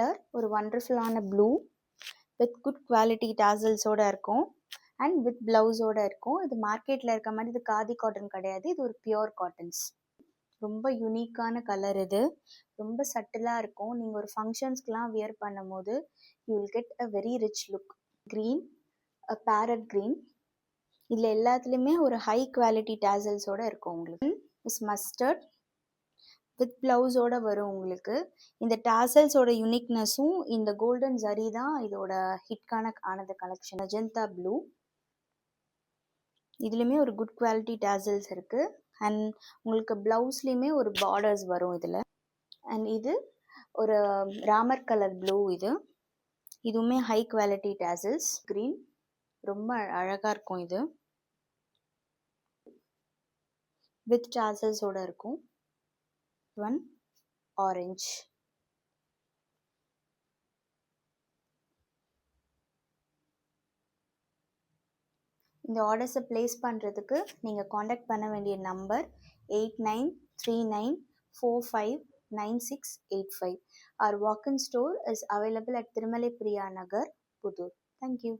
Colour ஒரு வண்டர்ஃபுல்லான blue with good quality டாசல்ஸோட இருக்கும் and with பிளவுஸோட இருக்கும். இது மார்க்கெட்டில் இருக்க மாதிரி இது காதி காட்டன் கிடையாது, இது ஒரு பியோர் காட்டன்ஸ். ரொம்ப யூனிக்கான கலர் இது, ரொம்ப சட்டிலாக இருக்கும். நீங்கள் ஒரு ஃபங்க்ஷன்ஸ்க்கெலாம் வியர் பண்ணும் போது you will get a very rich look. Green, a farad green, இதில் எல்லாத்துலேயுமே ஒரு ஹை குவாலிட்டி டாசல்ஸோடு இருக்கும். உங்களுக்கு இஸ் மஸ்டர்ட் வித் ப்ளவுஸோடு வரும். உங்களுக்கு இந்த டாசல்ஸோட யூனிக்னஸும் இந்த கோல்டன் ஜரி தான் இதோட ஹிட்கான ஆனது கலெக்ஷன். அஜந்தா ப்ளூ, இதுலேயுமே ஒரு குட் குவாலிட்டி டாசல்ஸ் இருக்குது அண்ட் உங்களுக்கு ப்ளவுஸ்லேயுமே ஒரு பார்டர்ஸ் வரும் இதில். அண்ட் இது ஒரு ராமர் கலர் ப்ளூ, இதுவுமே ஹை குவாலிட்டி டாசல்ஸ். க்ரீன் ரொம்ப அழகாக இருக்கும், இது வித் டாசல்ஸோட இருக்கும். One orange. இந்த ஆர்டர்ஸை ப்ளேஸ் பண்ணுறதுக்கு நீங்கள் காண்டாக்ட் பண்ண வேண்டிய number 8939459685. Our walk-in store is available at Tirumale Priya Nagar, Pudur. Thank you.